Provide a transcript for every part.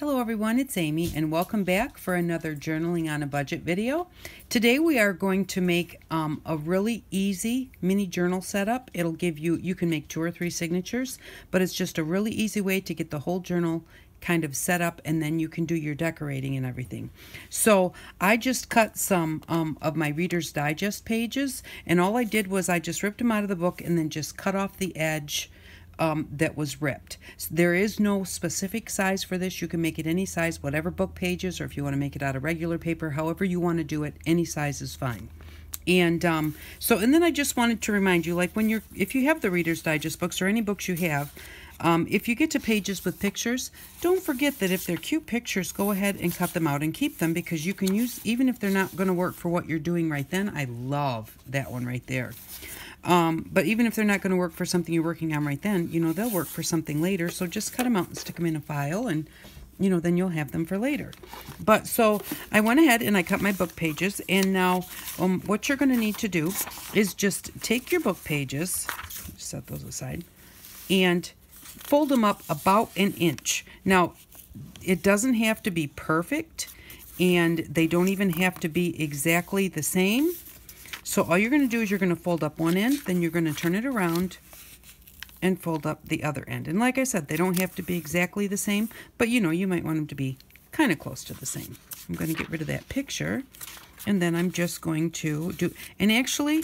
Hello everyone, it's Amy and welcome back for another Journaling on a Budget video. Today we are going to make a really easy mini journal setup. It'll give you can make 2 or 3 signatures, but it's just a really easy way to get the whole journal kind of set up, and then you can do your decorating and everything. So I just cut some of my Reader's Digest pages, and all I did was I just ripped them out of the book and then just cut off the edge that was ripped. So there is no specific size for this. You can make it any size, whatever book pages, or if you want to make it out of regular paper, however you want to do it, any size is fine. And and then I just wanted to remind you, like if you have the Reader's Digest books or any books you have, if you get to pages with pictures, don't forget that if they're cute pictures, go ahead and cut them out and keep them, because you can use, even if they're not going to work for what you're doing right then. I love that one right there. But even if they're not going to work for something you're working on right then, they'll work for something later. So just cut them out and stick them in a file, and then you'll have them for later. But so I went ahead and I cut my book pages, and now what you're going to need to do is just take your book pages, set those aside, and fold them up about an inch. Now, it doesn't have to be perfect, and they don't even have to be exactly the same. So all you're going to do is you're going to fold up one end, then you're going to turn it around and fold up the other end. And like I said, they don't have to be exactly the same, but you might want them to be kind of close to the same. I'm going to get rid of that picture, and then I'm just going to do, and actually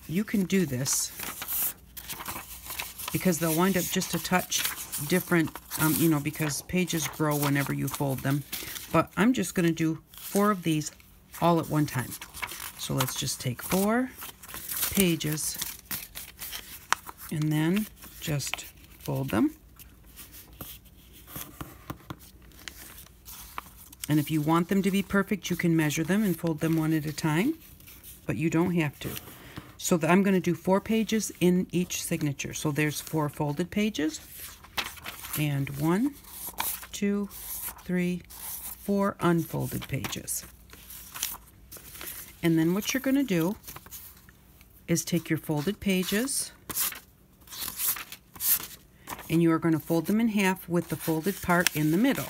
you can do this because they'll wind up just a touch different, because pages grow whenever you fold them. But I'm just going to do 4 of these all at one time. So let's just take 4 pages and then just fold them. And if you want them to be perfect, you can measure them and fold them one at a time, but you don't have to. So I'm going to do 4 pages in each signature. So there's 4 folded pages, and 1, 2, 3, 4 unfolded pages. And then what you're going to do is take your folded pages, and you are going to fold them in half with the folded part in the middle.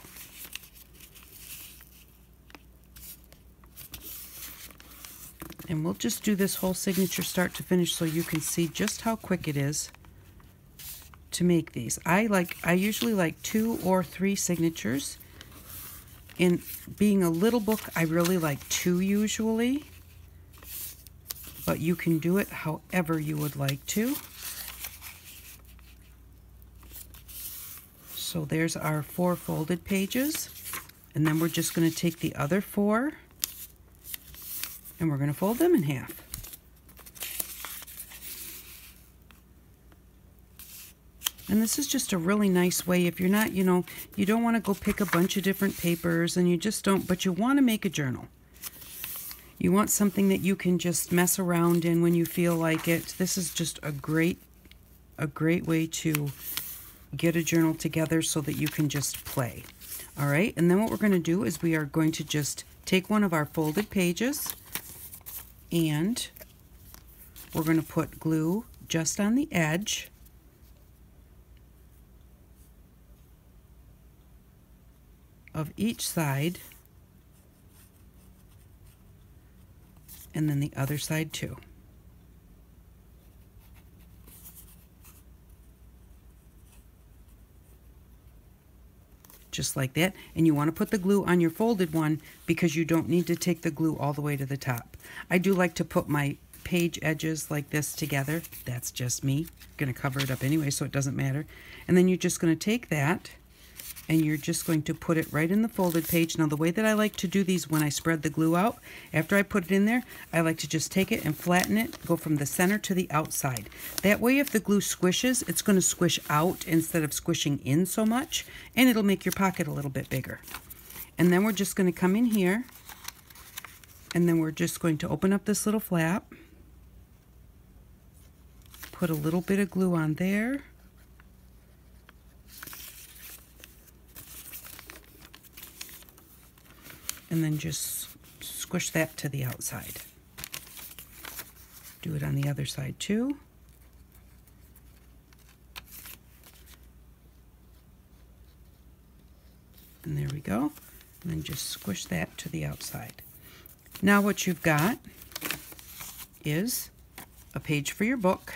And we'll just do this whole signature start to finish so you can see just how quick it is to make these. I usually like 2 or 3 signatures. In being a little book, I really like 2 usually. But you can do it however you would like to. So there's our 4 folded pages, and then we're just going to take the other 4 and we're going to fold them in half. And this is just a really nice way if you're not, you don't want to go pick a bunch of different papers, and you just don't, but you want to make a journal. You want something that you can just mess around in when you feel like it. This is just a great way to get a journal together so that you can just play. All right, and then what we're going to do is we are going to just take one of our folded pages, and we're going to put glue just on the edge. Of each side, and then the other side too. Just like that. And you want to put the glue on your folded one because you don't need to take the glue all the way to the top. I do like to put my page edges like this together. That's just me. I'm going to cover it up anyway, so it doesn't matter. And then you're just going to take that, and you're just going to put it right in the folded page. Now, the way that I like to do these when I spread the glue out, after I put it in there, I like to just take it and flatten it, go from the center to the outside. That way, if the glue squishes, it's going to squish out instead of squishing in so much, and it'll make your pocket a little bit bigger. And then we're just going to come in here, and then we're just going to open up this little flap, put a little bit of glue on there, and then just squish that to the outside. Do it on the other side too. And there we go. And then just squish that to the outside. Now what you've got is a page for your book.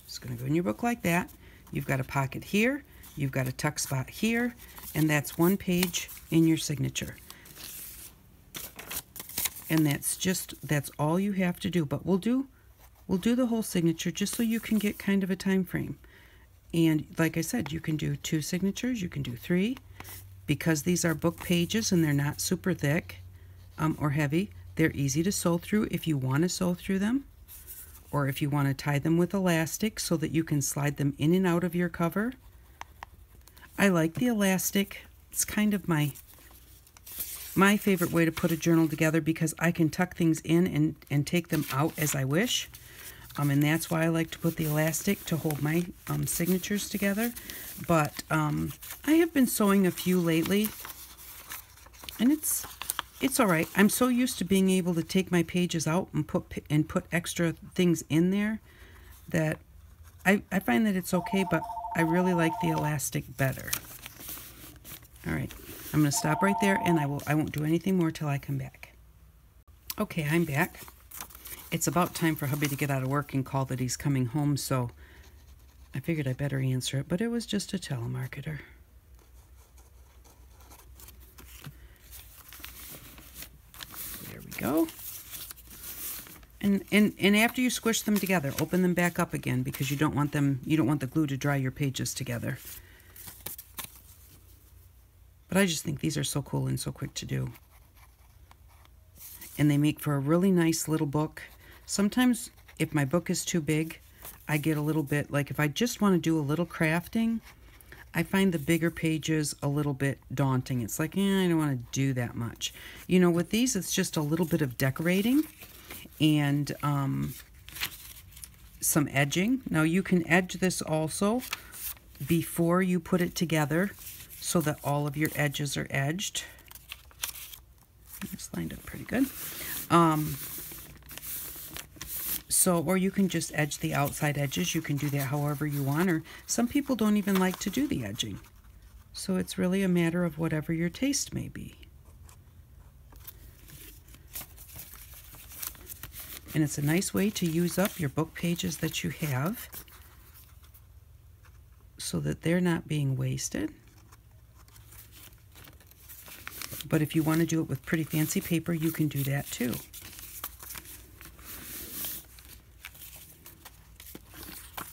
It's going to go in your book like that. You've got a pocket here. You've got a tuck spot here. And that's one page in your signature. And that's all you have to do. But we'll do the whole signature just so you can get kind of a time frame. And like I said, you can do 2 signatures, you can do 3. Because these are book pages and they're not super thick or heavy, they're easy to sew through if you want to sew through them, or if you want to tie them with elastic so that you can slide them in and out of your cover. I like the elastic. It's kind of my favorite way to put a journal together because I can tuck things in and take them out as I wish. And that's why I like to put the elastic to hold my signatures together. But I have been sewing a few lately, and it's all right. I'm so used to being able to take my pages out and put extra things in there that I find that it's okay, but I really like the elastic better. All right, I'm going to stop right there, and I won't do anything more till I come back. Okay, I'm back. It's about time for hubby to get out of work and call that he's coming home, so I figured I better answer it, but it was just a telemarketer. There we go. And after you squish them together, open them back up again because you don't want the glue to dry your pages together. But I just think these are so cool and so quick to do. And they make for a really nice little book. Sometimes if my book is too big, I get a little bit, like if I just want to do a little crafting, I find the bigger pages a little bit daunting. It's like, I don't want to do that much. You know, with these, it's just a little bit of decorating and some edging. Now you can edge this also before you put it together so that all of your edges are edged. It's lined up pretty good. Or you can just edge the outside edges. You can do that however you want, or some people don't even like to do the edging. So it's really a matter of whatever your taste may be. And it's a nice way to use up your book pages that you have so that they're not being wasted. But if you want to do it with pretty fancy paper, you can do that too.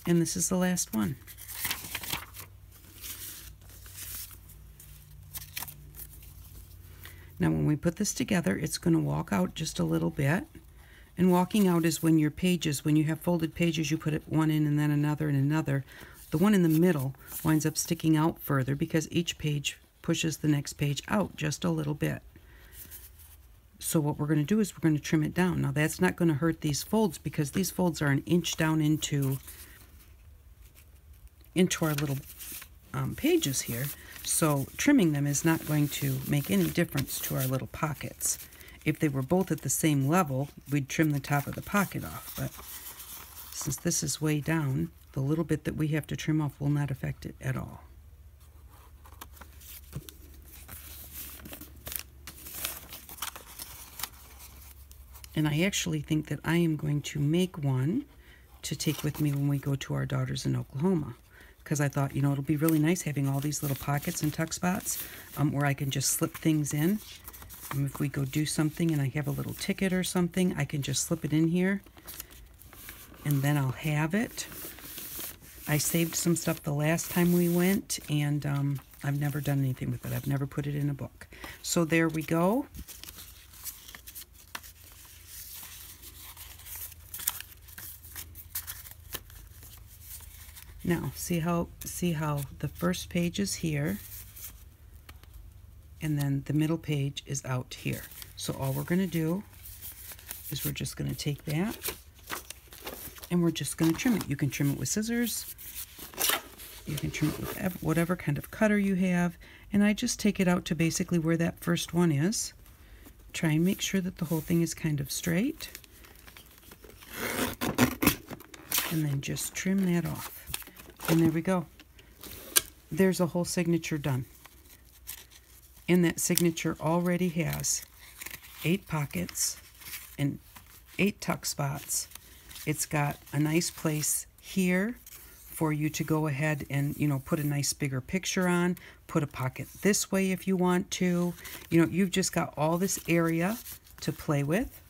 And this is the last one. Now when we put this together, it's going to walk out just a little bit. And walking out is when your pages, when you have folded pages, you put it one in and then another and another. The one in the middle winds up sticking out further because each page pushes the next page out just a little bit. So what we're going to do is we're going to trim it down. Now that's not going to hurt these folds because these folds are an inch down into our little pages here. So trimming them is not going to make any difference to our little pockets. If they were both at the same level, we'd trim the top of the pocket off. But since this is way down, the little bit that we have to trim off will not affect it at all. And I actually think that I am going to make one to take with me when we go to our daughters in Oklahoma. Because I thought, you know, it'll be really nice having all these little pockets and tuck spots where I can just slip things in. If we go do something and I have a little ticket or something, I can just slip it in here and then I'll have it. I saved some stuff the last time we went and I've never done anything with it. I've never put it in a book. So there we go. Now, see how the first page is here, and then the middle page is out here. So all we're going to do is we're just going to take that, and we're just going to trim it. You can trim it with scissors. You can trim it with whatever kind of cutter you have, and I just take it out to basically where that first one is. Try and make sure that the whole thing is kind of straight, and then just trim that off. And there we go. There's a whole signature done. And that signature already has 8 pockets and 8 tuck spots. It's got a nice place here for you to go ahead and, you know, put a nice bigger picture on, put a pocket this way if you want to. You know, you've just got all this area to play with.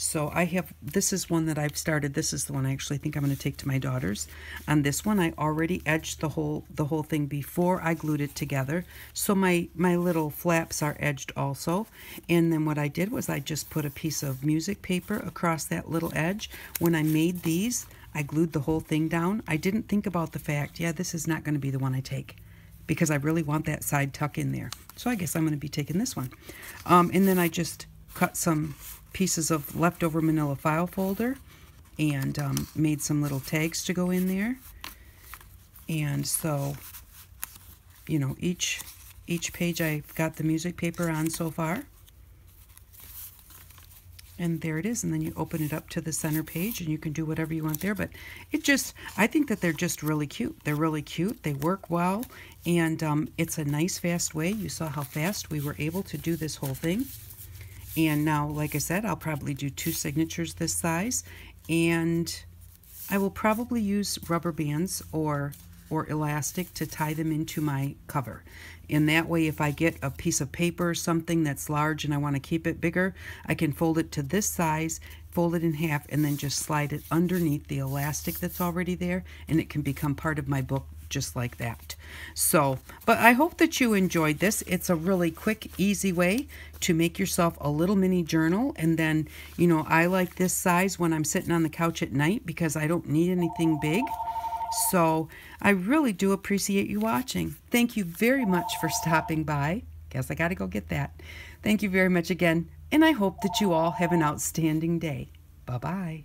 So I have, this is one that I've started. This is the one I actually think I'm going to take to my daughters. On this one, I already edged the whole thing before I glued it together. So my little flaps are edged also. And then what I did was I just put a piece of music paper across that little edge. When I made these, I glued the whole thing down. I didn't think about the fact, yeah, this is not going to be the one I take, because I really want that side tuck in there. So I guess I'm going to be taking this one. And then I just cut some pieces of leftover manila file folder and made some little tags to go in there. And so, you know, each page I've got the music paper on so far. And there it is. And then you open it up to the center page and you can do whatever you want there. But it just, I think that they're just really cute. They're really cute. They work well. And it's a nice, fast way. You saw how fast we were able to do this whole thing. And now, like I said, I'll probably do 2 signatures this size, and I will probably use rubber bands or elastic to tie them into my cover. And that way, if I get a piece of paper or something that's large and I want to keep it bigger, I can fold it to this size, fold it in half, and then just slide it underneath the elastic that's already there, and it can become part of my book just like that. So, but I hope that you enjoyed this. It's a really quick, easy way to make yourself a little mini journal. And then, you know, I like this size when I'm sitting on the couch at night because I don't need anything big. So I really do appreciate you watching. Thank you very much for stopping by. Guess I got to go get that. Thank you very much again. And I hope that you all have an outstanding day. Bye-bye.